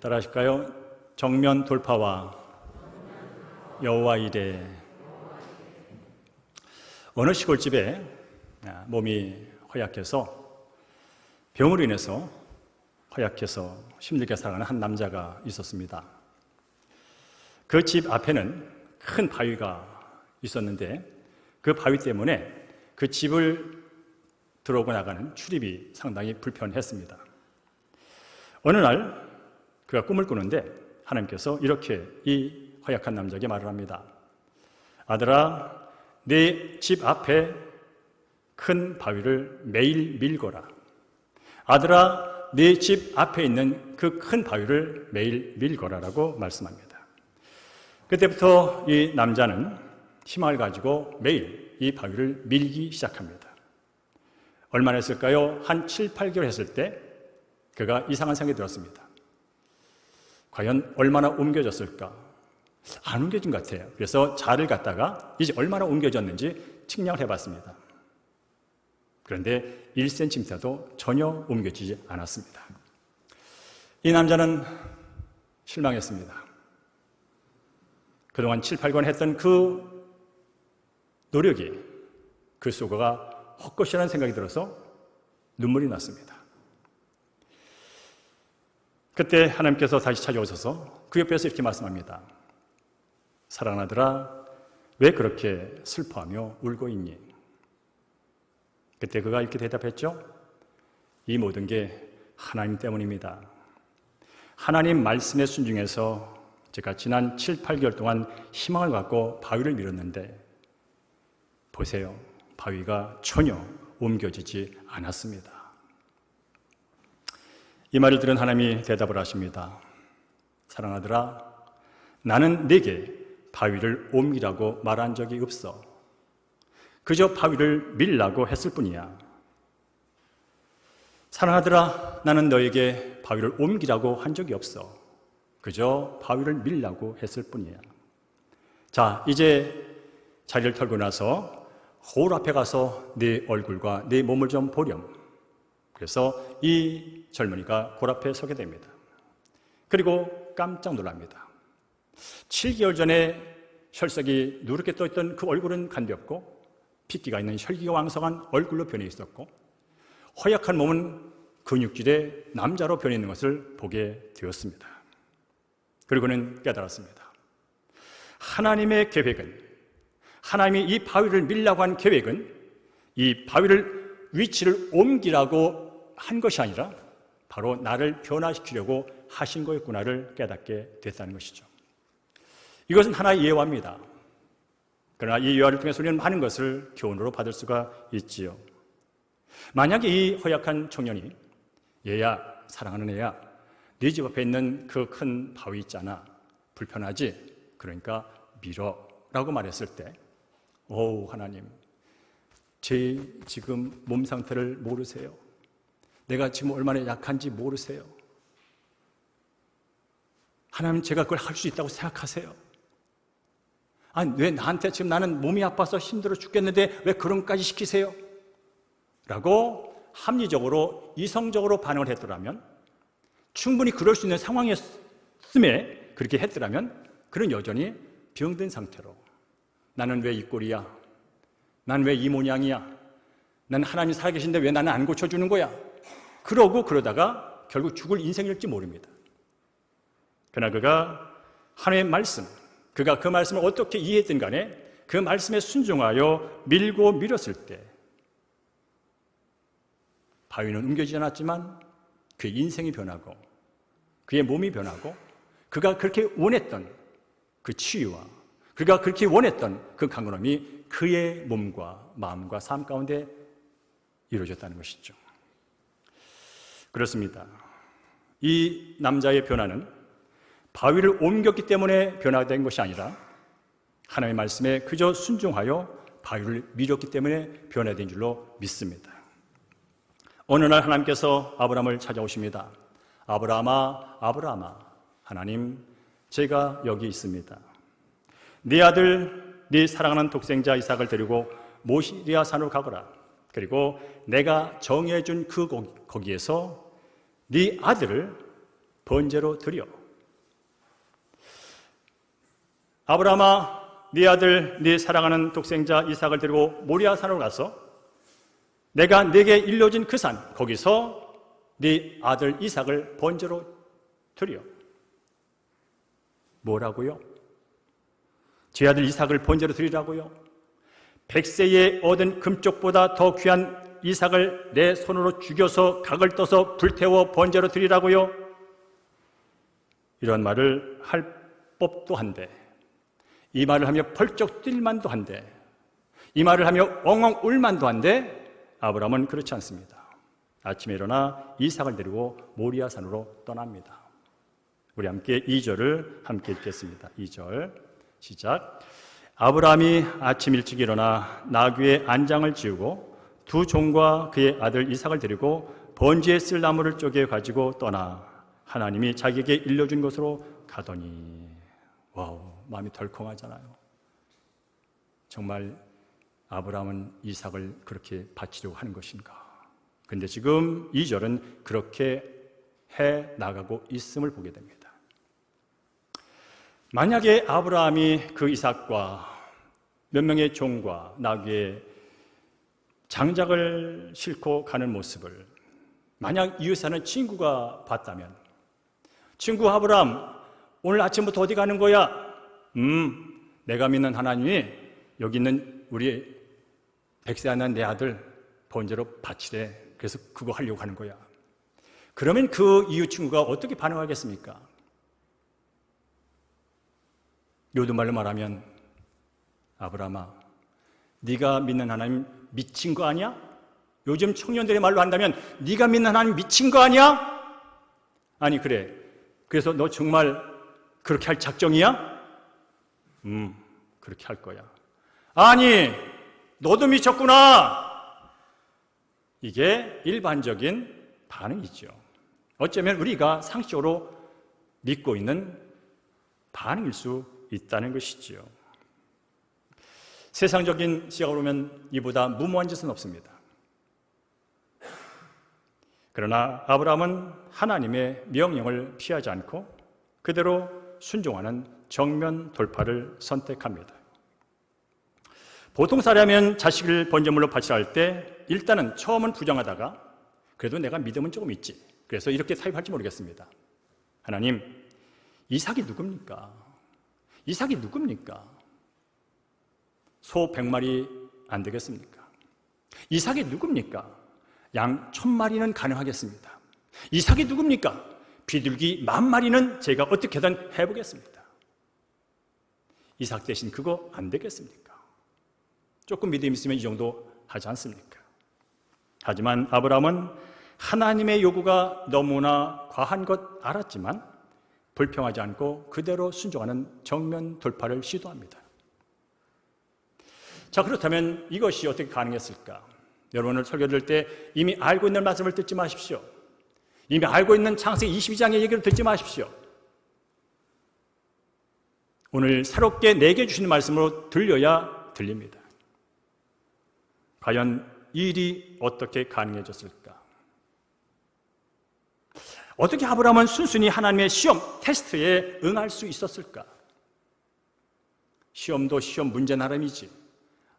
따라 하실까요? 정면 돌파와 여호와 이레. 어느 시골집에 몸이 허약해서 병으로 인해서 허약해서 힘들게 살아가는 한 남자가 있었습니다. 그 집 앞에는 큰 바위가 있었는데 그 바위 때문에 그 집을 들어오고 나가는 출입이 상당히 불편했습니다. 어느 날 그가 꿈을 꾸는데 하나님께서 이렇게 이 허약한 남자에게 말을 합니다. 아들아, 내 집 앞에 큰 바위를 매일 밀거라. 아들아, 내 집 앞에 있는 그 큰 바위를 매일 밀거라라고 말씀합니다. 그때부터 이 남자는 희망을 가지고 매일 이 바위를 밀기 시작합니다. 얼마나 했을까요? 한 7, 8개월 했을 때 그가 이상한 생각이 들었습니다. 과연 얼마나 옮겨졌을까? 안 옮겨진 것 같아요. 그래서 자를 갖다가 이제 얼마나 옮겨졌는지 측량을 해봤습니다. 그런데 1cm도 전혀 옮겨지지 않았습니다. 이 남자는 실망했습니다. 그동안 7, 8권 했던 그 노력이, 그 수고가 헛것이라는 생각이 들어서 눈물이 났습니다. 그때 하나님께서 다시 찾아오셔서 그 옆에서 이렇게 말씀합니다. 사랑하는 아들아, 왜 그렇게 슬퍼하며 울고 있니? 그때 그가 이렇게 대답했죠. 이 모든 게 하나님 때문입니다. 하나님 말씀에 순종해서 제가 지난 7, 8개월 동안 희망을 갖고 바위를 밀었는데 보세요. 바위가 전혀 옮겨지지 않았습니다. 이 말을 들은 하나님이 대답을 하십니다. 사랑하더라, 나는 네게 바위를 옮기라고 말한 적이 없어. 그저 바위를 밀라고 했을 뿐이야. 사랑하더라, 나는 너에게 바위를 옮기라고 한 적이 없어. 그저 바위를 밀라고 했을 뿐이야. 자, 이제 자리를 털고 나서 홀 앞에 가서 네 얼굴과 네 몸을 좀 보렴. 그래서 이 젊은이가 골 앞에 서게 됩니다. 그리고 깜짝 놀랍니다. 7개월 전에 혈색이 누렇게 떠있던 그 얼굴은 간볍고 핏기가 있는 혈기가 왕성한 얼굴로 변해 있었고 허약한 몸은 근육질의 남자로 변해 있는 것을 보게 되었습니다. 그리고는 깨달았습니다. 하나님의 계획은, 하나님이 이 바위를 밀라고 한 계획은 이 바위를 위치를 옮기라고 한 것이 아니라 바로 나를 변화시키려고 하신 거였구나를 깨닫게 됐다는 것이죠. 이것은 하나의 예화입니다. 그러나 이 예화를 통해서 우리는 많은 것을 교훈으로 받을 수가 있지요. 만약에 이 허약한 청년이 얘야, 사랑하는 애야, 네 집 앞에 있는 그 큰 바위 있잖아, 불편하지? 그러니까 밀어 라고 말했을 때 오 하나님, 제 지금 몸 상태를 모르세요. 내가 지금 얼마나 약한지 모르세요. 하나님, 제가 그걸 할 수 있다고 생각하세요? 아니, 왜 나한테 지금 나는 몸이 아파서 힘들어 죽겠는데 왜 그런 것까지 시키세요? 라고 합리적으로 이성적으로 반응을 했더라면, 충분히 그럴 수 있는 상황이었음에 그렇게 했더라면 그는 여전히 병든 상태로 나는 왜 이 꼴이야? 난 왜 이 모양이야? 난 하나님이 살아계신데 왜 나는 안 고쳐주는 거야? 그러다가 결국 죽을 인생일지 모릅니다. 그러나 그가 하나님의 말씀, 그가 그 말씀을 어떻게 이해했든 간에 그 말씀에 순종하여 밀고 밀었을 때 바위는 옮겨지지 않았지만 그의 인생이 변하고 그의 몸이 변하고 그가 그렇게 원했던 그 치유와 그가 그렇게 원했던 그 강건함이 그의 몸과 마음과 삶 가운데 이루어졌다는 것이죠. 그렇습니다. 이 남자의 변화는 바위를 옮겼기 때문에 변화된 것이 아니라 하나님의 말씀에 그저 순종하여 바위를 밀었기 때문에 변화된 줄로 믿습니다. 어느 날 하나님께서 아브라함을 찾아오십니다. 아브라함아, 아브라함아, 하나님, 제가 여기 있습니다. 네 아들, 네 사랑하는 독생자 이삭을 데리고 모리아 산으로 가거라. 그리고 내가 정해준 그 거기에서 네 아들을 번제로 드려. 아브라함아, 네 아들, 네 사랑하는 독생자 이삭을 데리고 모리아 산으로 가서 내가 네게 일러준 그 산, 거기서 네 아들 이삭을 번제로 드려. 뭐라고요? 제 아들 이삭을 번제로 드리라고요? 100세에 얻은 금쪽보다 더 귀한 이삭을 내 손으로 죽여서 각을 떠서 불태워 번제로 드리라고요? 이런 말을 할 법도 한데, 이 말을 하며 펄쩍 뛸 만도 한데, 이 말을 하며 엉엉 울 만도 한데, 아브라함은 그렇지 않습니다. 아침에 일어나 이삭을 데리고 모리아 산으로 떠납니다. 우리 함께 2절을 함께 읽겠습니다. 2절 시작. 아브라함이 아침 일찍 일어나 나귀의 안장을 지우고 두 종과 그의 아들 이삭을 데리고 번제에 쓸 나무를 쪼개 가지고 떠나 하나님이 자기에게 일러준 곳으로 가더니, 와우, 마음이 덜컹하잖아요. 정말 아브라함은 이삭을 그렇게 바치려고 하는 것인가? 근데 지금 2절은 그렇게 해 나가고 있음을 보게 됩니다. 만약에 아브라함이 그 이삭과 몇 명의 종과 나귀의 장작을 싣고 가는 모습을 만약 이웃 사는 친구가 봤다면, 친구 아브라함, 오늘 아침부터 어디 가는 거야? 내가 믿는 하나님이 여기 있는 우리 100세 안 난 내 아들 번제로 바치래. 그래서 그거 하려고 하는 거야. 그러면 그 이웃 친구가 어떻게 반응하겠습니까? 요즘 말로 말하면, 아브라함아, 네가 믿는 하나님 미친 거 아니야? 요즘 청년들의 말로 한다면 네가 믿는 하나님 미친 거 아니야? 아니 그래, 그래서 너 정말 그렇게 할 작정이야? 그렇게 할 거야. 아니 너도 미쳤구나. 이게 일반적인 반응이죠. 어쩌면 우리가 상식적으로 믿고 있는 반응일 수 있다는 것이지요. 세상적인 시각으로 보면 이보다 무모한 짓은 없습니다. 그러나 아브라함은 하나님의 명령을 피하지 않고 그대로 순종하는 정면 돌파를 선택합니다. 보통 사람이면 자식을 번제물로 바치라 할 때 일단은 처음은 부정하다가 그래도 내가 믿음은 조금 있지, 그래서 이렇게 타협할지 모르겠습니다. 하나님, 이삭이 누굽니까? 이삭이 누굽니까? 소 100마리 안 되겠습니까? 이삭이 누굽니까? 양 1000마리는 가능하겠습니다. 이삭이 누굽니까? 비둘기 10,000마리는 제가 어떻게든 해보겠습니다. 이삭 대신 그거 안 되겠습니까? 조금 믿음 있으면 이 정도 하지 않습니까? 하지만 아브라함은 하나님의 요구가 너무나 과한 것 알았지만 불평하지 않고 그대로 순종하는 정면 돌파를 시도합니다. 자, 그렇다면 이것이 어떻게 가능했을까? 여러분, 오늘 설교 들을 때 이미 알고 있는 말씀을 듣지 마십시오. 이미 알고 있는 창세기 22장의 얘기를 듣지 마십시오. 오늘 새롭게 내게 주시는 말씀으로 들려야 들립니다. 과연 이 일이 어떻게 가능해졌을까? 어떻게 아브라함은 순순히 하나님의 시험, 테스트에 응할 수 있었을까? 시험도 시험 문제 나름이지.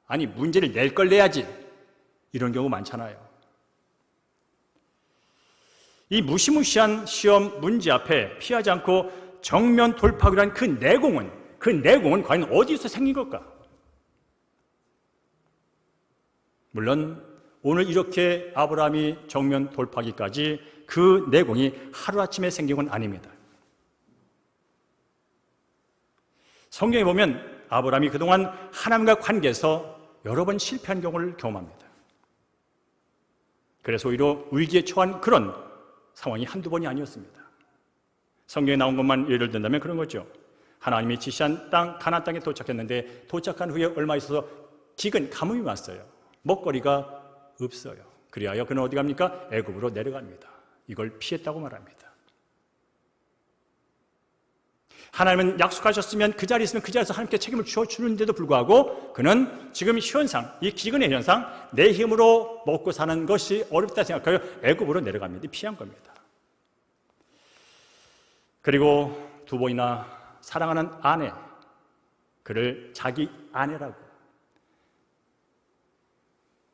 아니, 문제를 낼 걸 내야지. 이런 경우 많잖아요. 이 무시무시한 시험 문제 앞에 피하지 않고 정면 돌파하기로 한 그 내공은 과연 어디서 생긴 걸까? 물론 오늘 이렇게 아브라함이 정면 돌파하기까지 그 내공이 하루아침에 생긴 건 아닙니다. 성경에 보면 아브라함이 그동안 하나님과 관계에서 여러 번 실패한 경우를 경험합니다. 그래서 오히려 위기에 처한 그런 상황이 한두 번이 아니었습니다. 성경에 나온 것만 예를 든다면 그런 거죠. 하나님이 지시한 땅, 가나안 땅에 도착했는데 도착한 후에 얼마 있어서 기근, 가뭄이 왔어요. 먹거리가 없어요. 그리하여 그는 어디 갑니까? 애굽으로 내려갑니다. 이걸 피했다고 말합니다. 하나님은 약속하셨으면 그 자리에 있으면 그 자리에서 하나님께 책임을 주는데도 불구하고 그는 지금 현상, 이 기근의 현상, 내 힘으로 먹고 사는 것이 어렵다 생각하여 애굽으로 내려갑니다. 피한 겁니다. 그리고 두 번이나 사랑하는 아내, 그를 자기 아내라고,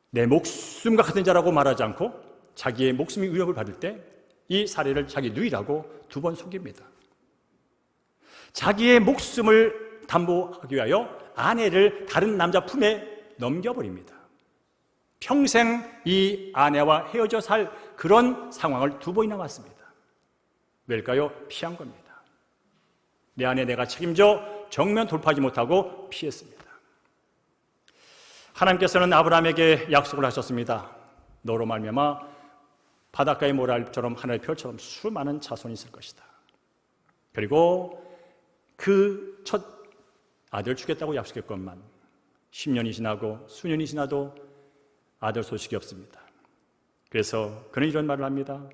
내 목숨과 같은 자라고 말하지 않고 자기의 목숨이 위협을 받을 때 이 사례를 자기 누이라고 두 번 속입니다. 자기의 목숨을 담보하기 위하여 아내를 다른 남자 품에 넘겨버립니다. 평생 이 아내와 헤어져 살 그런 상황을 두 번이나 왔습니다. 왜일까요? 피한 겁니다. 내 아내 내가 책임져 정면 돌파하지 못하고 피했습니다. 하나님께서는 아브라함에게 약속을 하셨습니다. 너로 말미암아 바닷가의 모래알처럼 하늘의 별처럼 수많은 자손이 있을 것이다. 그리고 그 첫 아들 주겠다고 약속했건만 10년이 지나고 수년이 지나도 아들 소식이 없습니다. 그래서 그는 이런 말을 합니다.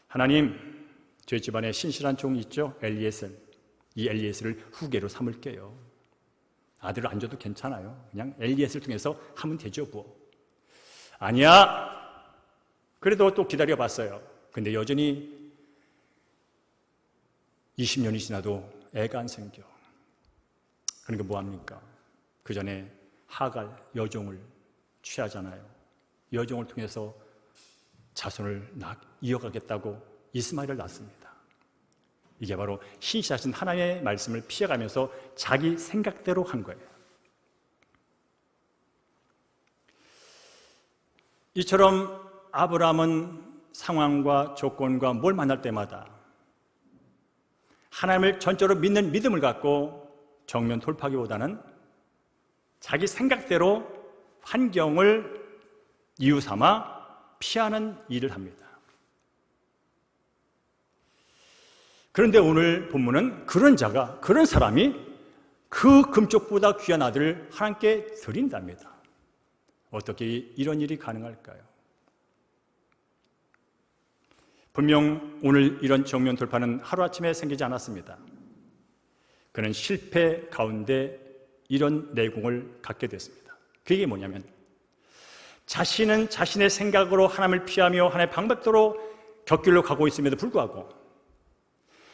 하나님, 저희 집안에 신실한 종이 있죠? 엘리에셀. 이 엘리에셀을 후계로 삼을게요. 아들을 안 줘도 괜찮아요. 그냥 엘리에셀을 통해서 하면 되죠, 뭐. 아니야. 그래도 또 기다려봤어요. 근데 여전히 20년이 지나도 애가 안 생겨. 그러니까 뭐합니까? 그 전에 하갈 여종을 취하잖아요. 여종을 통해서 자손을 이어가겠다고 이스마엘을 낳습니다. 이게 바로 신실하신 하나님의 말씀을 피해가면서 자기 생각대로 한 거예요. 이처럼 아브라함은 상황과 조건과 뭘 만날 때마다 하나님을 전적으로 믿는 믿음을 갖고 정면 돌파하기보다는 자기 생각대로 환경을 이유 삼아 피하는 일을 합니다. 그런데 오늘 본문은 그런 자가, 그런 사람이 그 금쪽보다 귀한 아들을 하나님께 드린답니다. 어떻게 이런 일이 가능할까요? 분명 오늘 이런 정면 돌파는 하루아침에 생기지 않았습니다. 그는 실패 가운데 이런 내공을 갖게 됐습니다. 그게 뭐냐면 자신은 자신의 생각으로 하나님을 피하며 하나님의 방법대로 곁길로 가고 있음에도 불구하고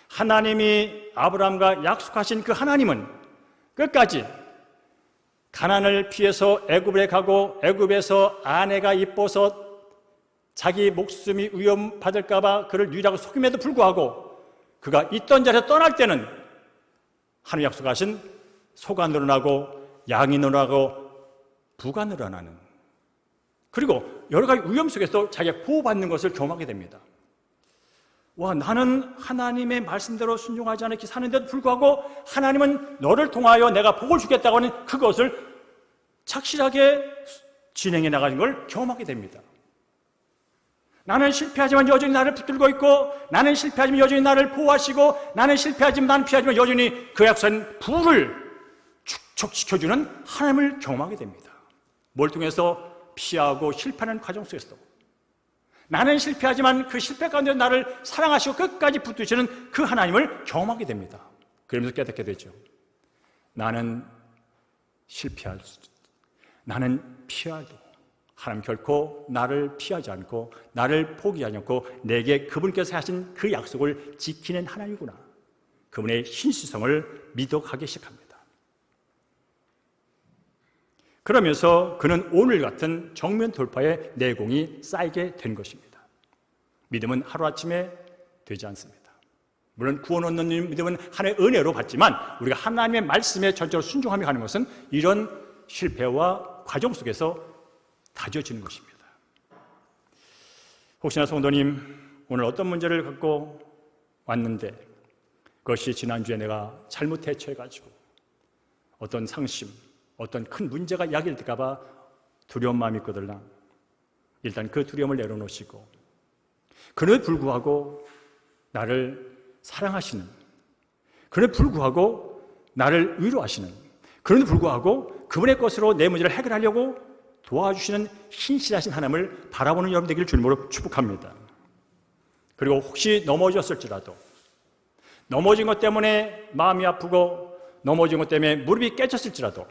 하나님이 아브라함과 약속하신 그 하나님은 끝까지 가나안을 피해서 애굽에 가고 애굽에서 아내가 이뻐서 자기 목숨이 위험받을까 봐 그를 누이라고 속임에도 불구하고 그가 있던 자리에서 떠날 때는 하나님 약속하신 소가 늘어나고 양이 늘어나고 부가 늘어나는, 그리고 여러 가지 위험 속에서 자기가 보호받는 것을 경험하게 됩니다. 와, 나는 하나님의 말씀대로 순종하지 않게 사는데도 불구하고 하나님은 너를 통하여 내가 복을 주겠다고 하는 그것을 착실하게 진행해 나가는 걸 경험하게 됩니다. 나는 실패하지만 여전히 나를 붙들고 있고, 나는 실패하지만 여전히 나를 보호하시고, 나는 실패하지만 나는 피하지만 여전히 그 약속한 부를 축적시켜주는 하나님을 경험하게 됩니다. 뭘 통해서? 피하고 실패하는 과정 속에서 나는 실패하지만 그 실패 가운데 나를 사랑하시고 끝까지 붙드시는 그 하나님을 경험하게 됩니다. 그러면서 깨닫게 되죠. 나는 실패할 수, 나는 피하도 하나님 결코 나를 피하지 않고 나를 포기하지 않고 내게 그분께서 하신 그 약속을 지키는 하나님이구나. 그분의 신실성을 믿어가기 시작합니다. 그러면서 그는 오늘 같은 정면 돌파의 내공이 쌓이게 된 것입니다. 믿음은 하루아침에 되지 않습니다. 물론 구원 얻는 믿음은 하나님의 은혜로 받지만 우리가 하나님의 말씀에 전적으로 순종하며 가는 것은 이런 실패와 과정 속에서 다져지는 것입니다. 혹시나 성도님, 오늘 어떤 문제를 갖고 왔는데 그것이 지난주에 내가 잘못 대처해가지고 어떤 상심, 어떤 큰 문제가 야기될까 봐 두려운 마음이 있거들나 일단 그 두려움을 내려놓으시고 그럼에도 불구하고 나를 사랑하시는, 그럼에도 불구하고 나를 위로하시는, 그럼에도 불구하고 그분의 것으로 내 문제를 해결하려고 도와주시는 신실하신 하나님을 바라보는 여러분 되기를 주님으로 축복합니다. 그리고 혹시 넘어졌을지라도, 넘어진 것 때문에 마음이 아프고 넘어진 것 때문에 무릎이 깨졌을지라도,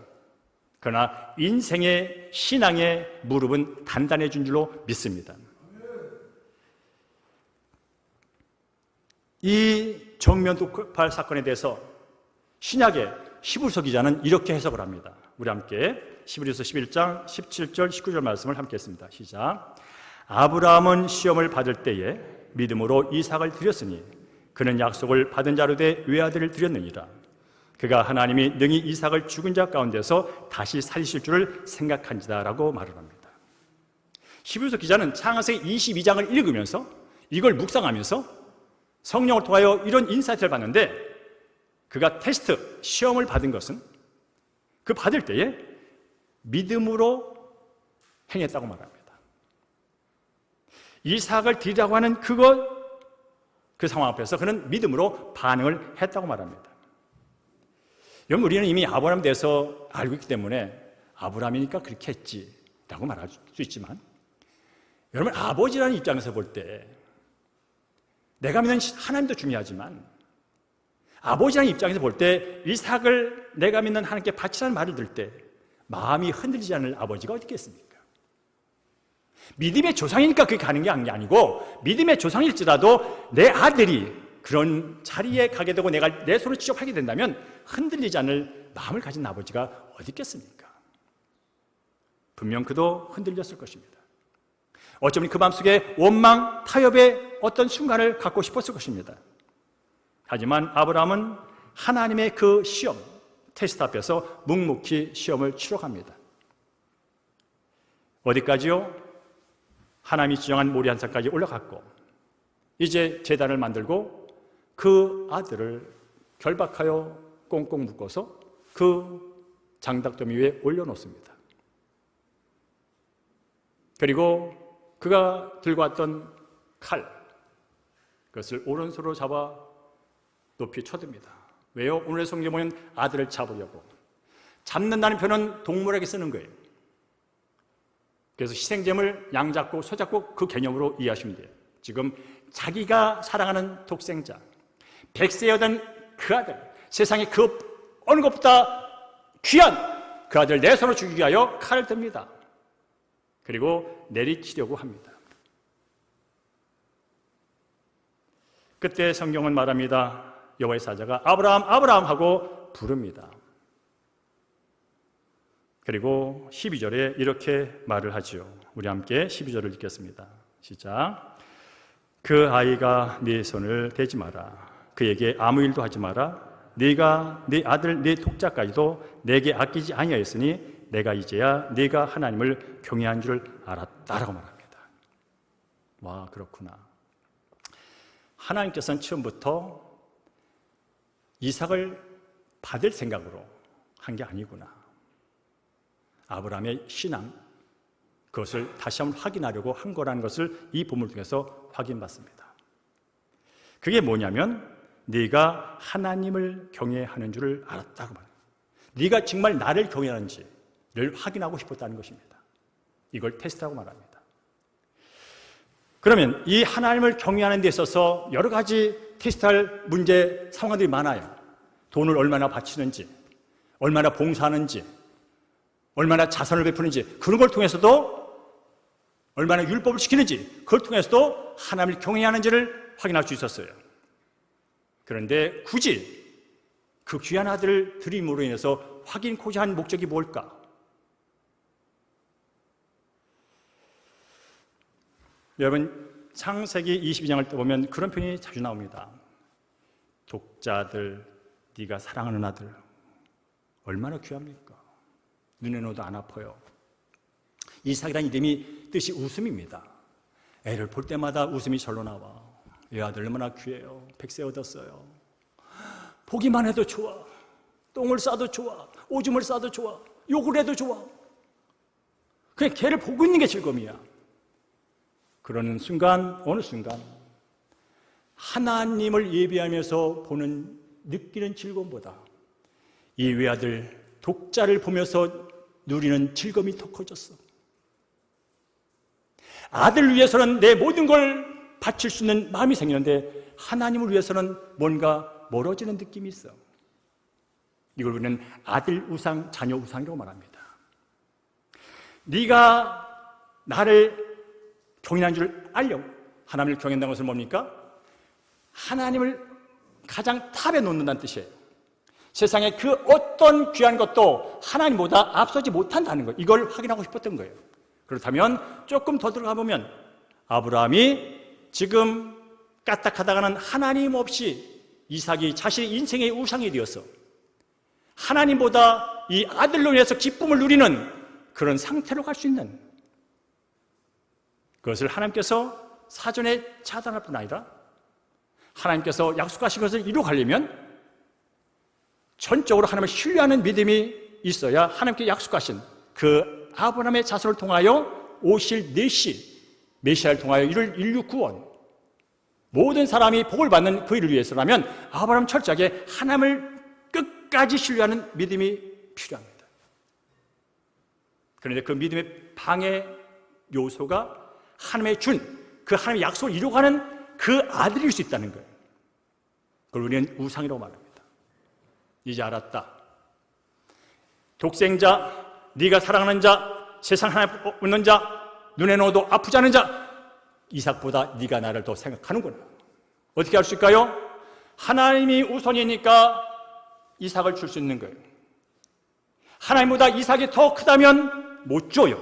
그러나 인생의 신앙의 무릎은 단단해진 줄로 믿습니다. 이 정면 독발 사건에 대해서 신약의 히브리서 기자는 이렇게 해석을 합니다. 우리 함께 히브리서 11장 17절 19절 말씀을 함께 했습니다. 시작. 아브라함은 시험을 받을 때에 믿음으로 이삭을 드렸으니 그는 약속을 받은 자로 돼 외아들을 드렸느니라. 그가 하나님이 능히 이삭을 죽은 자 가운데서 다시 살리실 줄을 생각한지다 라고 말을 합니다. 히브리서 기자는 창세기 22장을 읽으면서 이걸 묵상하면서 성령을 통하여 이런 인사이트를 받는데, 그가 테스트, 시험을 받은 것은 그 받을 때에 믿음으로 행했다고 말합니다. 이삭을 드리라고 하는 그 상황 앞에서 그는 믿음으로 반응을 했다고 말합니다. 여러분, 우리는 이미 아브라함에 대해서 알고 있기 때문에 아브라함이니까 그렇게 했지라고 말할 수 있지만, 여러분, 아버지라는 입장에서 볼 때 내가 믿는 하나님도 중요하지만 아버지라는 입장에서 볼 때 이삭을 내가 믿는 하나님께 바치라는 말을 들을 때 마음이 흔들리지 않을 아버지가 어디 있겠습니까? 믿음의 조상이니까 그게 가는 게 아니고, 믿음의 조상일지라도 내 아들이 그런 자리에 가게 되고 내가 내 손을 직접 하게 된다면 흔들리지 않을 마음을 가진 아버지가 어디 있겠습니까? 분명 그도 흔들렸을 것입니다. 어쩌면 그 마음속에 원망, 타협의 어떤 순간을 갖고 싶었을 것입니다. 하지만 아브라함은 하나님의 그 시험, 테스트 앞에서 묵묵히 시험을 치러갑니다. 어디까지요? 하나님이 지정한 모리아 산까지 올라갔고, 이제 제단을 만들고 그 아들을 결박하여 꽁꽁 묶어서 그 장닭더미 위에 올려놓습니다. 그리고 그가 들고 왔던 칼, 그것을 오른손으로 잡아 높이 쳐듭니다. 왜요? 오늘의 성경에 보면 아들을 잡으려고. 잡는다는 표현은 동물에게 쓰는 거예요. 그래서 희생제물 양 잡고 소 잡고 그 개념으로 이해하시면 돼요. 지금 자기가 사랑하는 독생자, 백세여던 그 아들, 세상에 그 어느 것보다 귀한 그 아들 내 손으로 죽이기 위하여 칼을 듭니다. 그리고 내리치려고 합니다. 그때 성경은 말합니다. 여호와의 사자가 아브라함, 아브라함 하고 부릅니다. 그리고 12절에 이렇게 말을 하죠. 우리 함께 12절을 읽겠습니다. 시작. 그 아이가 네 손을 대지 마라. 그에게 아무 일도 하지 마라. 네가 네 아들 네 독자까지도 내게 아끼지 아니하였으니 내가 이제야 네가 하나님을 경외한 줄 알았다라고 말합니다. 와, 그렇구나. 하나님께서는 처음부터 이삭을 받을 생각으로 한 게 아니구나. 아브라함의 신앙, 그것을 다시 한번 확인하려고 한 거라는 것을 이 본문을 통해서 확인받습니다. 그게 뭐냐면 네가 하나님을 경외하는 줄을 알았다고 말합니다. 네가 정말 나를 경외하는지를 확인하고 싶었다는 것입니다. 이걸 테스트하고 말합니다. 그러면 이 하나님을 경외하는 데 있어서 여러 가지 테스트할 문제, 상황들이 많아요. 돈을 얼마나 바치는지, 얼마나 봉사하는지, 얼마나 자선을 베푸는지, 그런 걸 통해서도 얼마나 율법을 지키는지, 그걸 통해서도 하나님을 경외하는지를 확인할 수 있었어요. 그런데 굳이 그 귀한 아들을 드림으로 인해서 확인코자 한 목적이 뭘까? 여러분, 창세기 22장을 떠보면 그런 표현이 자주 나옵니다. 독자들, 네가 사랑하는 아들, 얼마나 귀합니까? 눈에 넣어도 안 아파요. 이삭이라는 이름이 뜻이 웃음입니다. 애를 볼 때마다 웃음이 절로 나와. 이 아들 얼마나 귀해요. 백세 얻었어요. 보기만 해도 좋아. 똥을 싸도 좋아. 오줌을 싸도 좋아. 욕을 해도 좋아. 그냥 걔를 보고 있는 게 즐거움이야. 그러는 순간, 어느 순간 하나님을 예배하면서 보는, 느끼는 즐거움보다 이 외아들 독자를 보면서 누리는 즐거움이 더 커졌어. 아들을 위해서는 내 모든 걸 바칠 수 있는 마음이 생기는데 하나님을 위해서는 뭔가 멀어지는 느낌이 있어. 이걸 우리는 아들 우상, 자녀 우상이라고 말합니다. 네가 나를 경외한 줄 알려고, 하나님을 경외한다는 것은 뭡니까? 하나님을 가장 탑에 놓는다는 뜻이에요. 세상에 그 어떤 귀한 것도 하나님보다 앞서지 못한다는 거, 이걸 확인하고 싶었던 거예요. 그렇다면 조금 더 들어가 보면 아브라함이 지금 까딱하다가는 하나님 없이 이삭이 자신의 인생의 우상이 되어서 하나님보다 이 아들로 인해서 기쁨을 누리는 그런 상태로 갈 수 있는, 그것을 하나님께서 사전에 차단할 뿐 아니라 하나님께서 약속하신 것을 이루어가려면 전적으로 하나님을 신뢰하는 믿음이 있어야 하나님께 약속하신 그 아브라함의 자손을 통하여 오실 메시아를 통하여 이룰 인류 구원, 모든 사람이 복을 받는 그 일을 위해서라면 아브라함 철저하게 하나님을 끝까지 신뢰하는 믿음이 필요합니다. 그런데 그 믿음의 방해 요소가 하나님의 그 하나님의 약속을 이루어가는 그 아들일 수 있다는 거예요. 그걸 우리는 우상이라고 말합니다. 이제 알았다. 독생자, 네가 사랑하는 자, 세상 하나 없는 자, 눈에 넣어도 아프지 않은 자, 이삭보다 네가 나를 더 생각하는구나. 어떻게 할 수 있을까요? 하나님이 우선이니까 이삭을 줄 수 있는 거예요. 하나님보다 이삭이 더 크다면 못 줘요.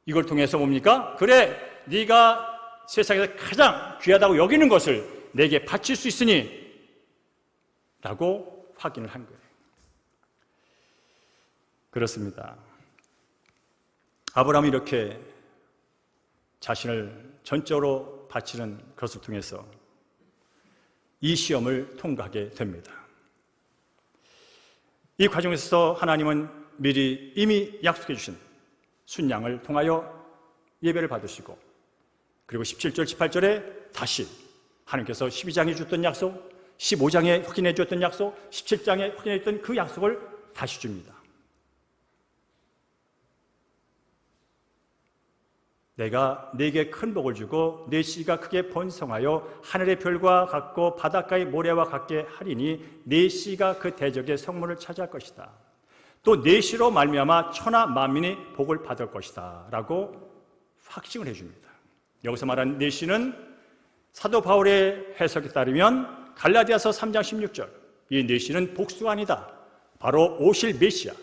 이걸 통해서 뭡니까? 그래, 네가 세상에서 가장 귀하다고 여기는 것을 내게 바칠 수 있으니 라고 확인을 한 거예요. 그렇습니다. 아브라함이 이렇게 자신을 전적으로 바치는 것을 통해서 이 시험을 통과하게 됩니다. 이 과정에서 하나님은 미리 이미 약속해 주신 순양을 통하여 예배를 받으시고, 그리고 17절, 18절에 다시 하나님께서 12장에 주셨던 약속, 15장에 확인해 주었던 약속, 17장에 확인해 줬던 그 약속을 다시 줍니다. 내가 네게 큰 복을 주고 네 씨가 크게 번성하여 하늘의 별과 같고 바닷가의 모래와 같게 하리니 네 씨가 그 대적의 성문을 차지할 것이다. 또 네 씨로 말미암아 천하 만민이 복을 받을 것이다 라고 확증을 해줍니다. 여기서 말하는 네 씨는 사도 바울의 해석에 따르면 갈라디아서 3장 16절, 이 네 씨는 복수가 아니다, 바로 오실 메시아,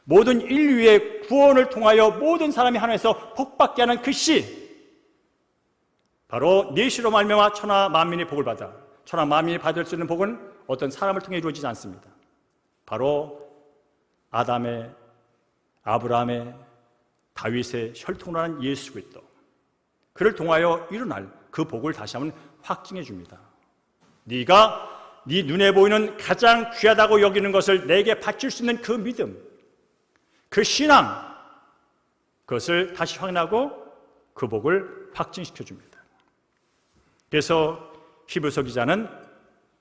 모든 인류의 구원을 통하여 모든 사람이 하나님에서 복받게 하는 그 씨, 바로 네 씨로 말미암아 천하 만민이 복을 받아. 천하 만민이 받을 수 있는 복은 어떤 사람을 통해 이루어지지 않습니다. 바로 아담의, 아브라함의, 다윗의 혈통으로 하는 예수 그리스도, 그를 통하여 일어날 그 복을 다시 한번 확증해 줍니다. 네가 네 눈에 보이는 가장 귀하다고 여기는 것을 내게 바칠 수 있는 그 믿음, 그 신앙, 그것을 다시 확인하고 그 복을 확증시켜 줍니다. 그래서 히브리서 기자는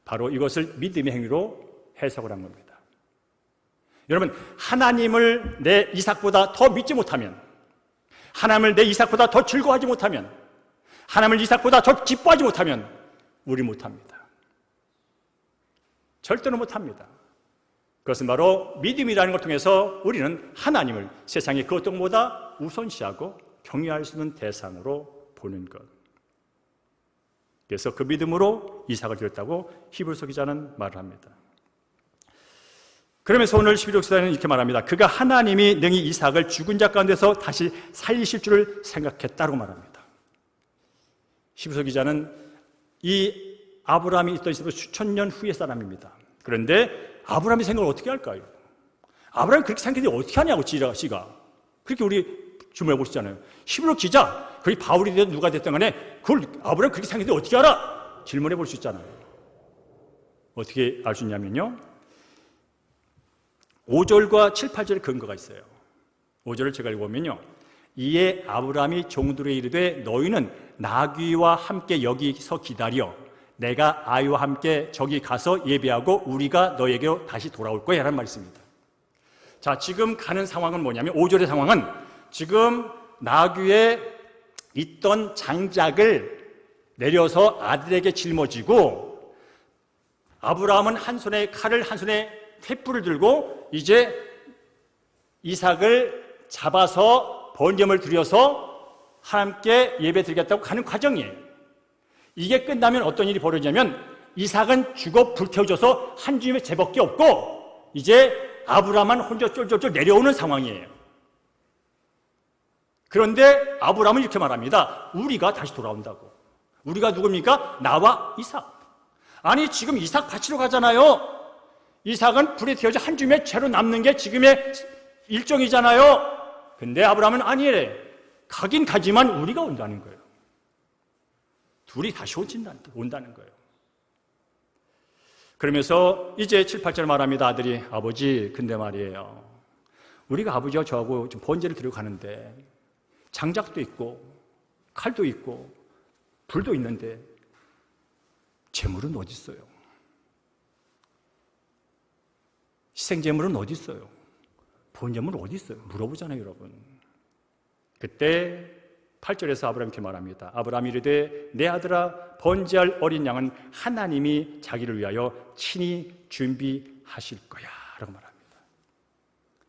바로 이것을 믿음의 행위로 해석을 한 겁니다. 여러분, 하나님을 내 이삭보다 더 믿지 못하면, 하나님을 내 이삭보다 더 즐거워하지 못하면, 하나님을 이삭보다 더 기뻐하지 못하면 우리 못합니다. 절대로 못합니다. 그것은 바로 믿음이라는 걸 통해서 우리는 하나님을 세상의 그 어떤 것보다 우선시하고 경외할 수 있는 대상으로 보는 것. 그래서 그 믿음으로 이삭을 드렸다고 히브리서 기자는 말을 합니다. 그러면서 오늘 11절 기자는 이렇게 말합니다. 그가 하나님이 능히 이삭을 죽은 자 가운데서 다시 살리실 줄을 생각했다고 말합니다. 히브리서 기자는 이 아브라함이 있던 시대로 수천 년 후의 사람입니다. 그런데 아브라함의 생각을 어떻게 할까요? 아브라함이 그렇게 생각했는데 어떻게 하냐고, 지가. 그렇게 우리 주문해 보시잖아요. 히브리 기자, 거기 바울이 됐든 누가 됐든 간에 그걸 아브라함이 그렇게 생각했는데 어떻게 알아? 질문해 볼 수 있잖아요. 어떻게 알 수 있냐면요, 5절과 7, 8절에 근거가 있어요. 5절을 제가 읽어보면요, 이에 아브라함이 종들에게 이르되 너희는 나귀와 함께 여기서 기다려 내가 아이와 함께 저기 가서 예배하고 우리가 너에게로 다시 돌아올 거야 라는 말이 있습니다. 자, 지금 가는 상황은 뭐냐면, 5절의 상황은 지금 나귀에 있던 장작을 내려서 아들에게 짊어지고, 아브라함은 한 손에 칼을, 한 손에 횃불을 들고 이제 이삭을 잡아서 번제물 드려서 하나님께 예배 드리겠다고 가는 과정이에요. 이게 끝나면 어떤 일이 벌어지냐면 이삭은 죽어 불태워져서 한 줌의 죄밖에 없고 이제 아브라함은 혼자 쫄쫄쫄 내려오는 상황이에요. 그런데 아브라함은 이렇게 말합니다. 우리가 다시 돌아온다고. 우리가 누굽니까? 나와 이삭. 아니 지금 이삭 바치러 가잖아요. 이삭은 불에 태워져 한 줌의 채로 남는 게 지금의 일정이잖아요. 근데 아브라함은 아니래. 가긴 가지만 우리가 온다는 거예요. 둘이 다시 온다는 거예요. 그러면서 이제 7, 8절 말합니다. 아들이 아버지 근데 말이에요. 우리가 아버지와 저하고 좀 번제를 드리고 가는데 장작도 있고 칼도 있고 불도 있는데 제물은 어디 있어요? 희생제물은 어디 있어요? 번제물은 어디 있어요? 물어보잖아요, 여러분. 그때 8절에서 아브라함이 이렇게 말합니다. 아브라함이 이르되 내 아들아 번제할 어린 양은 하나님이 자기를 위하여 친히 준비하실 거야 라고 말합니다.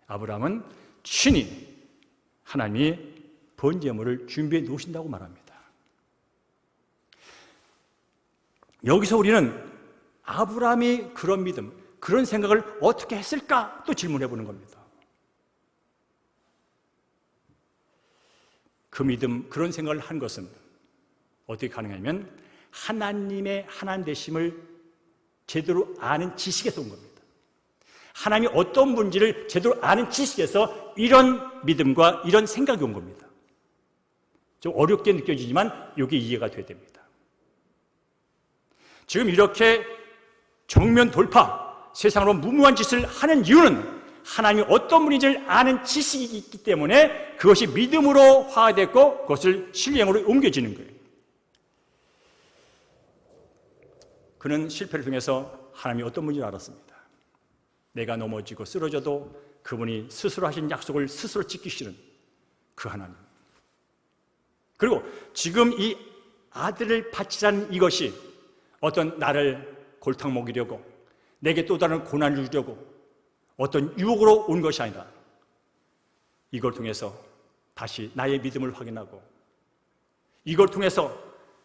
아브라함은 친히 하나님이 번제물을 준비해 놓으신다고 말합니다. 여기서 우리는 아브라함이 그런 믿음, 그런 생각을 어떻게 했을까 또 질문해 보는 겁니다. 그 믿음, 그런 생각을 한 것은 어떻게 가능하냐면 하나님의 하나님 되심을 제대로 아는 지식에서 온 겁니다. 하나님이 어떤 분인지를 제대로 아는 지식에서 이런 믿음과 이런 생각이 온 겁니다. 좀 어렵게 느껴지지만 이게 이해가 돼야 됩니다. 지금 이렇게 정면 돌파, 세상으로 무모한 짓을 하는 이유는 하나님이 어떤 분인지를 아는 지식이 있기 때문에 그것이 믿음으로 화해됐고 그것을 신령으로 옮겨지는 거예요. 그는 실패를 통해서 하나님이 어떤 분인지 알았습니다. 내가 넘어지고 쓰러져도 그분이 스스로 하신 약속을 스스로 지키시는 그 하나님. 그리고 지금 이 아들을 바치자는 이것이 어떤 나를 골탕 먹이려고 내게 또 다른 고난을 주려고 어떤 유혹으로 온 것이 아니라 이걸 통해서 다시 나의 믿음을 확인하고 이걸 통해서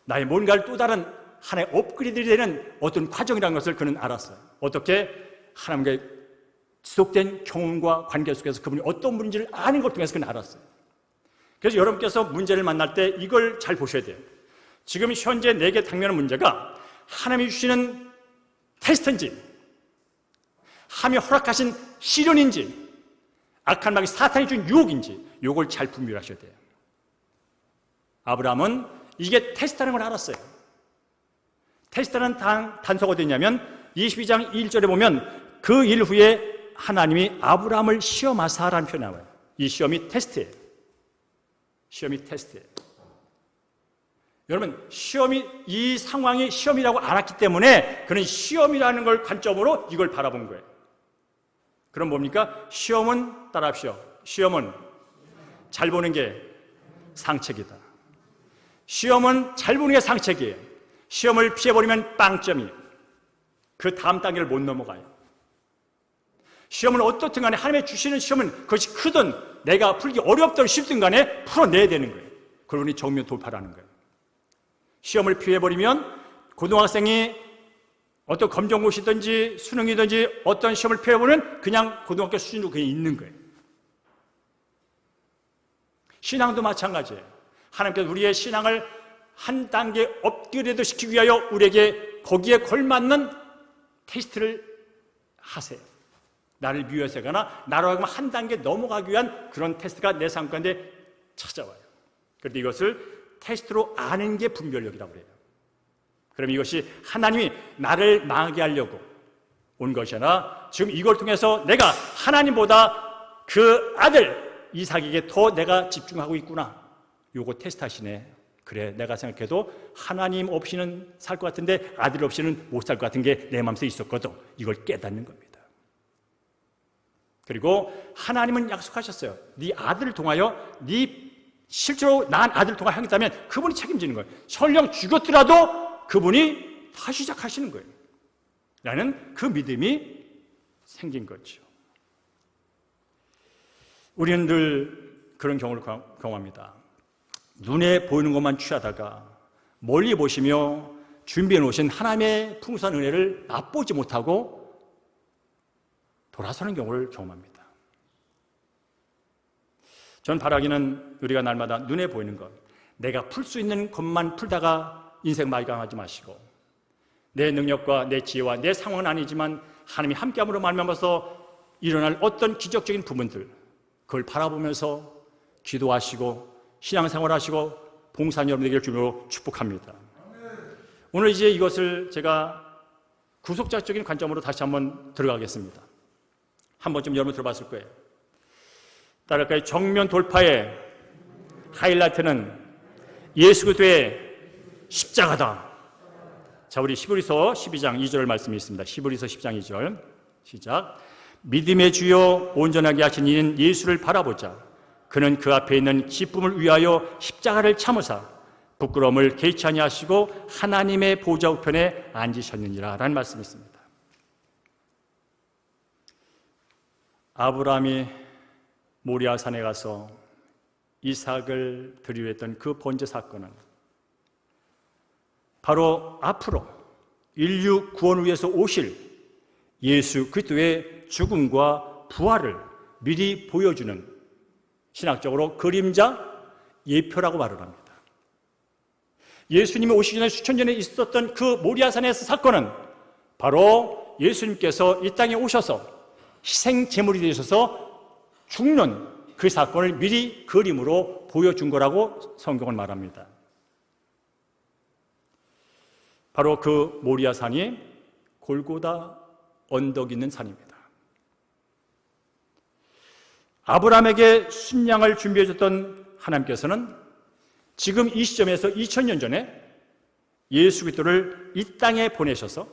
나의 뭔가를 또 다른 하나의 업그레이드 되는 어떤 과정이라는 것을 그는 알았어요. 어떻게 하나님과 지속된 경험과 관계 속에서 그분이 어떤 분인지를 아는 걸 통해서 그는 알았어요. 그래서 여러분께서 문제를 만날 때 이걸 잘 보셔야 돼요. 지금 현재 내게 당면한 문제가 하나님이 주시는 테스트인지 하나님이 허락하신 시련인지 악한 마귀 사탄이 준 유혹인지 이걸 잘 분별하셔야 돼요. 아브라함은 이게 테스트라는 걸 알았어요. 테스트라는 단서가 어디냐면 22장 1절에 보면 그 일 후에 하나님이 아브라함을 시험하사라는 표현이 나와요. 이 시험이 테스트예요. 시험이 테스트예요. 여러분, 이 상황이 시험이라고 알았기 때문에 그는 시험이라는 걸 관점으로 이걸 바라본 거예요. 그럼 뭡니까? 시험은 따라합시오. 시험은 잘 보는 게 상책이다. 시험은 잘 보는 게 상책이에요. 시험을 피해버리면 빵점이에요. 그 다음 단계를 못 넘어가요. 시험은 어떻든 간에 하나님의 주시는 시험은 그것이 크든 내가 풀기 어렵든 쉽든 간에 풀어내야 되는 거예요. 그러니 정면 돌파라는 거예요. 시험을 피해버리면 고등학생이 어떤 검정고시든지 수능이든지 어떤 시험을 피해보면 그냥 고등학교 수준으로 그냥 있는 거예요. 신앙도 마찬가지예요. 하나님께서 우리의 신앙을 한 단계 업그레이드 시키기 위하여 우리에게 거기에 걸맞는 테스트를 하세요. 나를 미워서거나 나로 하여금 한 단계 넘어가기 위한 그런 테스트가 내 삶 가운데 찾아와요. 그런데 이것을 테스트로 아는 게 분별력이라고 그래요. 그럼 이것이 하나님이 나를 망하게 하려고 온 것이 아니라 지금 이걸 통해서 내가 하나님보다 그 아들 이삭에게 더 내가 집중하고 있구나. 요거 테스트 하시네. 그래, 내가 생각해도 하나님 없이는 살 것 같은데 아들 없이는 못 살 것 같은 게 내 마음속에 있었거든. 이걸 깨닫는 겁니다. 그리고 하나님은 약속하셨어요. 네 아들을 통하여 네 실제로 낳은 아들을 통하여 하겠다면 그분이 책임지는 거예요. 설령 죽었더라도 그분이 다시 시작하시는 거예요. 라는 그 믿음이 생긴 거죠. 우리는 늘 그런 경우를 경험합니다. 눈에 보이는 것만 취하다가 멀리 보시며 준비해 놓으신 하나님의 풍성한 은혜를 맛보지 못하고 돌아서는 경우를 경험합니다. 저는 바라기는 우리가 날마다 눈에 보이는 것, 내가 풀 수 있는 것만 풀다가 인생 말강하지 마시고, 내 능력과 내 지혜와 내 상황은 아니지만 하나님이 함께함으로 말미암아서 일어날 어떤 기적적인 부분들, 그걸 바라보면서 기도하시고 신앙생활하시고 봉사하는 여러분 되기를 주님으로 축복합니다. 오늘 이제 이것을 제가 구속자적인 관점으로 다시 한번 들어가겠습니다. 한 번쯤 여러분 들어봤을 거예요. 따라갈까요? 정면 돌파의 하이라이트는 예수 그리스도의 십자가다. 자, 우리 히브리서 12장 2절 말씀이 있습니다. 히브리서 10장 2절 시작. 믿음의 주요 온전하게 하신 이는 예수를 바라보자. 그는 그 앞에 있는 기쁨을 위하여 십자가를 참으사 부끄러움을 개의치 아니하시고 하나님의 보좌 우편에 앉으셨느니라 라는 말씀이 있습니다. 아브라함이 모리아산에 가서 이삭을 드리려 했던 그 번제 사건은 바로 앞으로 인류 구원을 위해서 오실 예수 그리스도의 죽음과 부활을 미리 보여주는 신학적으로 그림자 예표라고 말을 합니다. 예수님이 오시기 전에 수천 년에 있었던 그 모리아산에서 사건은 바로 예수님께서 이 땅에 오셔서 희생 제물이 되셔서 죽는 그 사건을 미리 그림으로 보여준 거라고 성경은 말합니다. 바로 그 모리아산이 골고다 언덕 있는 산입니다. 아브라함에게 순양을 준비해 줬던 하나님께서는 지금 이 시점에서 2000년 전에 예수 그리스도를 이 땅에 보내셔서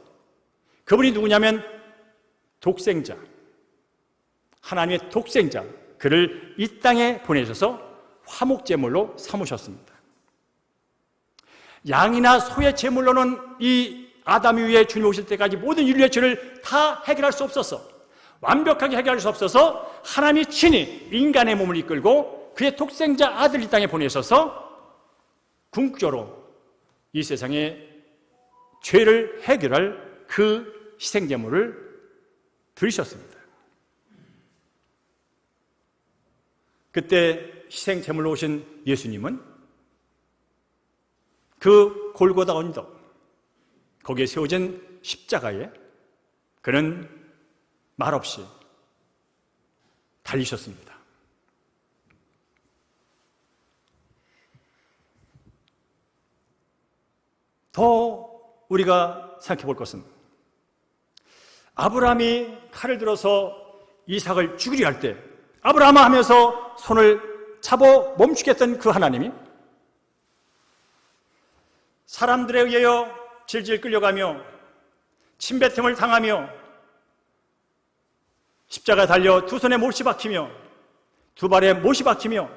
그분이 누구냐면 독생자, 하나님의 독생자, 그를 이 땅에 보내셔서 화목제물로 삼으셨습니다. 양이나 소의 제물로는 이 아담 위에 주님 오실 때까지 모든 인류의 죄를 다 해결할 수 없어서, 완벽하게 해결할 수 없어서 하나님이 친히 인간의 몸을 이끌고 그의 독생자 아들 이 땅에 보내셔서 궁극적으로 이 세상에 죄를 해결할 그 희생제물을 드리셨습니다. 그때 희생제물로 오신 예수님은 그 골고다 언덕, 거기에 세워진 십자가에 그는 말없이 달리셨습니다. 더 우리가 생각해 볼 것은 아브라함이 칼을 들어서 이삭을 죽이려 할 때 아브라함아 하면서 손을 잡아 멈추게 했던 그 하나님이 사람들에 의하여 질질 끌려가며 침뱉음을 당하며 십자가에 달려 두 손에 못이 박히며 두 발에 못이 박히며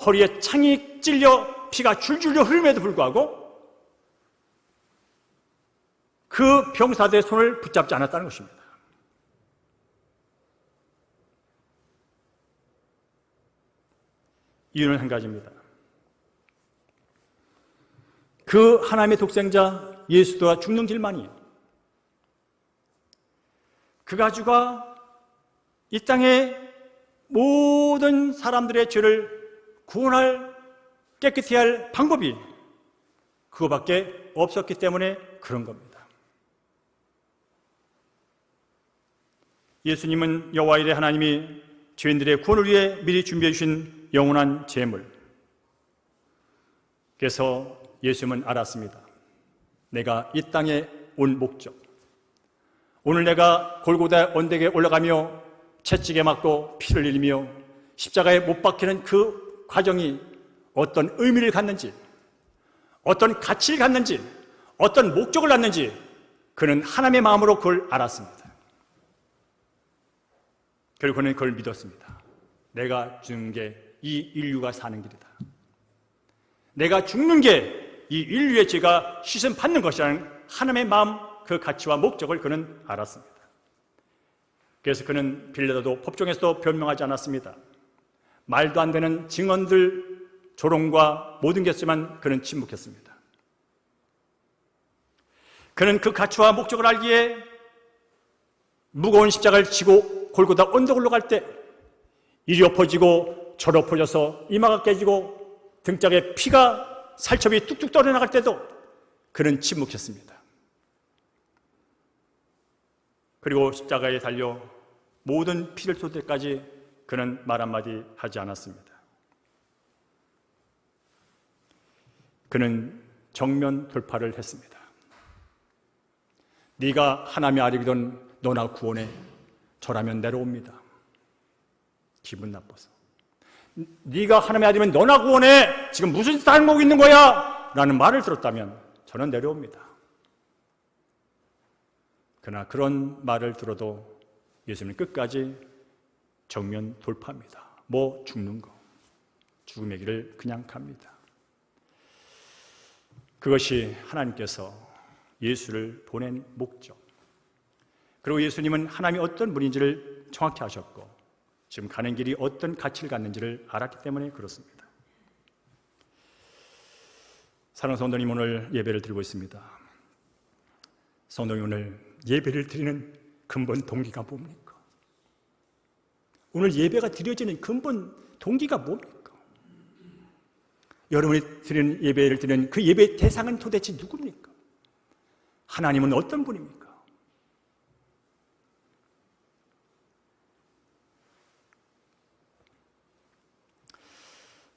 허리에 창이 찔려 피가 줄줄 흐름에도 불구하고 그 병사들의 손을 붙잡지 않았다는 것입니다. 이유는 한 가지입니다. 그 하나님의 독생자 예수가 죽는 길만이 그 가주가 이 땅의 모든 사람들의 죄를 구원할, 깨끗이 할 방법이 그거밖에 없었기 때문에 그런 겁니다. 예수님은 여호와 이레 하나님이 죄인들의 구원을 위해 미리 준비해 주신 영원한 제물. 그래서 예수님은 알았습니다. 내가 이 땅에 온 목적, 오늘 내가 골고다 언덕에 올라가며 채찍에 맞고 피를 흘리며 십자가에 못 박히는 그 과정이 어떤 의미를 갖는지, 어떤 가치를 갖는지, 어떤 목적을 갖는지 그는 하나님의 마음으로 그걸 알았습니다. 그리고 그는 그걸 믿었습니다. 내가 죽는 게 이 인류가 사는 길이다. 내가 죽는 게 이 인류의 죄가 씻음 받는 것이라는 하나님의 마음, 그 가치와 목적을 그는 알았습니다. 그래서 그는 빌라도도 법정에서도 변명하지 않았습니다. 말도 안 되는 증언들, 조롱과 모든 게 있지만 그는 침묵했습니다. 그는 그 가치와 목적을 알기에 무거운 십자가를 지고 골고다 언덕 올라갈 때 이리 엎어지고 저리 엎어져서 이마가 깨지고 등짝에 피가 살첩이 뚝뚝 떨어나갈 때도 그는 침묵했습니다. 그리고 십자가에 달려 모든 피를 쏟을 때까지 그는 말 한마디 하지 않았습니다. 그는 정면 돌파를 했습니다. 네가 하나님의 아들이든 너나 구원해. 저라면 내려옵니다. 기분 나빠서. 네가 하나님의 아들이면 너나 구원해. 지금 무슨 잘못 있는 거야? 라는 말을 들었다면 저는 내려옵니다. 그러나 그런 말을 들어도 예수님은 끝까지 정면 돌파합니다. 뭐 죽는 거, 죽음의 길을 그냥 갑니다. 그것이 하나님께서 예수를 보낸 목적. 그리고 예수님은 하나님이 어떤 분인지를 정확히 아셨고 지금 가는 길이 어떤 가치를 갖는지를 알았기 때문에 그렇습니다. 사랑하는 성도님, 오늘 예배를 드리고 있습니다. 성도님, 오늘 예배를 드리는 근본 동기가 뭡니까? 오늘 예배가 드려지는 근본 동기가 뭡니까? 여러분이 드리는 예배를 드리는 그 예배의 대상은 도대체 누굽니까? 하나님은 어떤 분입니까?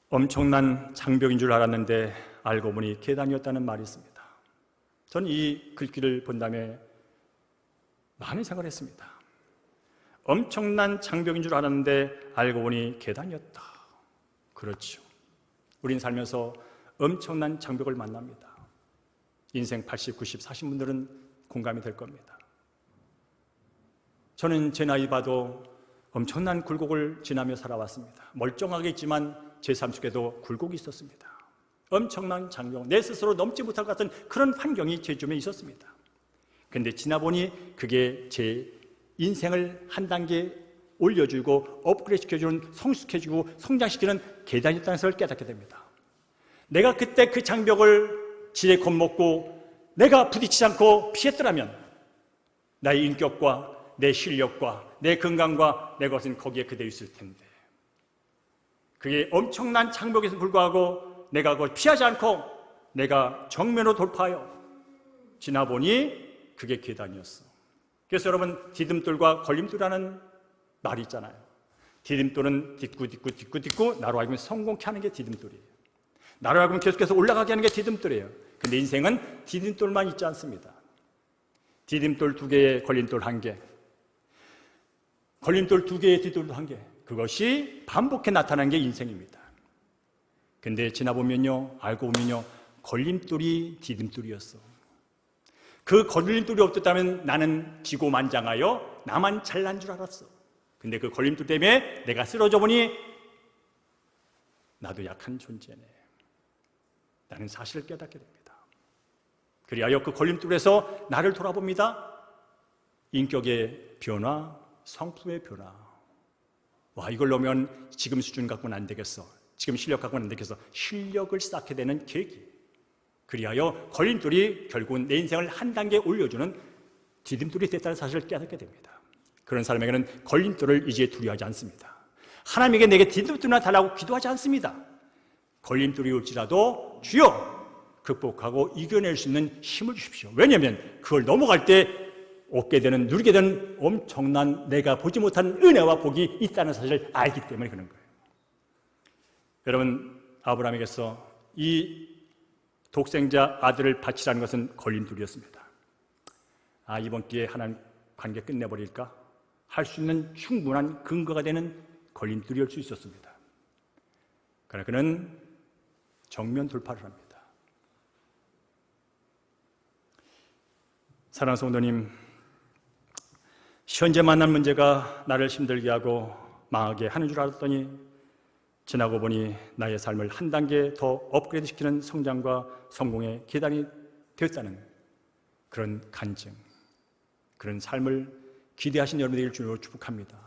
엄청난 장벽인 줄 알았는데 알고 보니 계단이었다는 말이 있습니다. 저는 이 글귀를 본 다음에 많은 생각을 했습니다. 엄청난 장벽인 줄 알았는데 알고 보니 계단이었다. 그렇죠. 우린 살면서 엄청난 장벽을 만납니다. 인생 80, 90 사신 분들은 공감이 될 겁니다. 저는 제 나이 봐도 엄청난 굴곡을 지나며 살아왔습니다. 멀쩡하게 있지만 제 삶 속에도 굴곡이 있었습니다. 엄청난 장벽, 내 스스로 넘지 못할 것 같은 그런 환경이 제 주변에 있었습니다. 그런데 지나보니 그게 제 인생을 한 단계 올려주고 업그레이드 시켜주는, 성숙해주고 성장시키는 계단이었다는 것을 깨닫게 됩니다. 내가 그때 그 장벽을 지레 겁먹고 내가 부딪히지 않고 피했더라면 나의 인격과 내 실력과 내 건강과 내 것은 거기에 그대로 있을 텐데, 그게 엄청난 장벽에서 불구하고 내가 그걸 피하지 않고 내가 정면으로 돌파하여 지나보니 그게 계단이었어. 그래서 여러분, 디딤돌과 걸림돌이라는 말이 있잖아요. 디딤돌은 딛고 나로 하여금 성공케 하는 게 디딤돌이에요. 나로 하여금 계속해서 올라가게 하는 게 디딤돌이에요. 근데 인생은 디딤돌만 있지 않습니다. 디딤돌 2개에 걸림돌 1개, 걸림돌 2개에 디딤돌 1개, 그것이 반복해 나타나는 게 인생입니다. 근데 지나보면요, 알고 보면요, 걸림돌이 디딤돌이었어. 그 걸림돌이 없었다면 나는 기고만장하여 나만 잘난 줄 알았어. 근데 그 걸림돌 때문에 내가 쓰러져 보니 나도 약한 존재네, 라는 사실을 깨닫게 됩니다. 그리하여 그 걸림돌에서 나를 돌아봅니다. 인격의 변화, 성품의 변화. 와, 이걸 넣으면 지금 수준 갖고는 안 되겠어, 지금 실력 갖고는 안 되겠어, 실력을 쌓게 되는 계기. 그리하여 걸림돌이 결국은 내 인생을 한 단계 올려주는 디딤돌이 됐다는 사실을 깨닫게 됩니다. 그런 사람에게는 걸림돌을 이제 두려워하지 않습니다. 하나님에게 내게 디딤돌이나 달라고 기도하지 않습니다. 걸림돌이 올지라도 주여 극복하고 이겨낼 수 있는 힘을 주십시오. 왜냐하면 그걸 넘어갈 때 얻게 되는, 누리게 되는 엄청난 내가 보지 못한 은혜와 복이 있다는 사실을 알기 때문에 그런 거예요. 여러분, 아브라함에게서 이 독생자 아들을 바치라는 것은 걸림돌이었습니다. 아, 이번 기회에 하나님 관계 끝내버릴까? 할 수 있는 충분한 근거가 되는 걸림돌이올 수 있었습니다. 그러나 그는 정면 돌파를 합니다. 사랑하는 성도님, 현재 만난 문제가 나를 힘들게 하고 망하게 하는 줄 알았더니 지나고 보니 나의 삶을 한 단계 더 업그레이드 시키는 성장과 성공의 계단이 되었다는 그런 간증, 그런 삶을 기대하신 여러분에게 주님으로 축복합니다.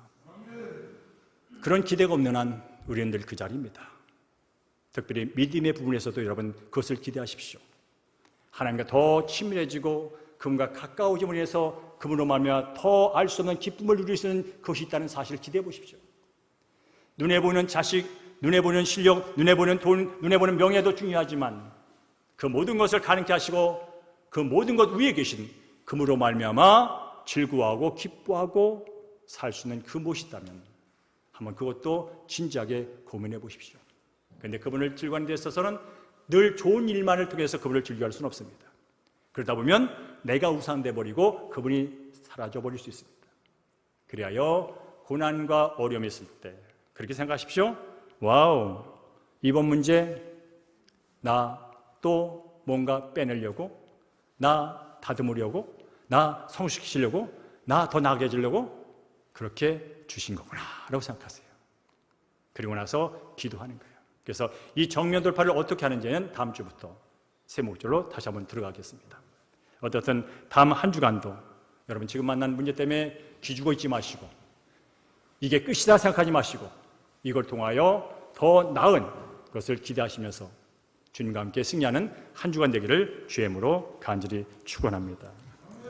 그런 기대가 없는 한 우리는 늘 그 자리입니다. 특별히 믿음의 부분에서도 여러분 그것을 기대하십시오. 하나님과 더 친밀해지고 그 그분과 가까워짐을 위해서 그분으로 말미암아 더 알 수 없는 기쁨을 누릴 수 있는 것이 있다는 사실을 기대해 보십시오. 눈에 보이는 자식, 눈에 보이는 실력, 눈에 보이는 돈, 눈에 보이는 명예도 중요하지만 그 모든 것을 가능케 하시고 그 모든 것 위에 계신 그분으로 말미암아 즐거워하고 기뻐하고 살 수 있는 그 무엇이 있다면 한번 그것도 진지하게 고민해 보십시오. 그런데 그분을 즐거워하는 데 있어서는 늘 좋은 일만을 통해서 그분을 즐겨할 수는 없습니다. 그러다 보면 내가 우상돼 버리고 그분이 사라져 버릴 수 있습니다. 그리하여 고난과 어려움이 있을 때 그렇게 생각하십시오. 와우, 이번 문제 나 또 뭔가 빼내려고, 나 다듬으려고, 나 성숙시키려고, 나 더 나아게 해주려고 그렇게 주신 거구나 라고 생각하세요. 그리고 나서 기도하는 거예요. 그래서 이 정면 돌파를 어떻게 하는지는 다음 주부터 세 목적으로 다시 한번 들어가겠습니다. 어떻든 다음 한 주간도 여러분 지금 만난 문제 때문에 기죽어 있지 마시고 이게 끝이다 생각하지 마시고 이걸 통하여 더 나은 것을 기대하시면서 주님과 함께 승리하는 한 주간 되기를 주의 이름으로 간절히 축원합니다.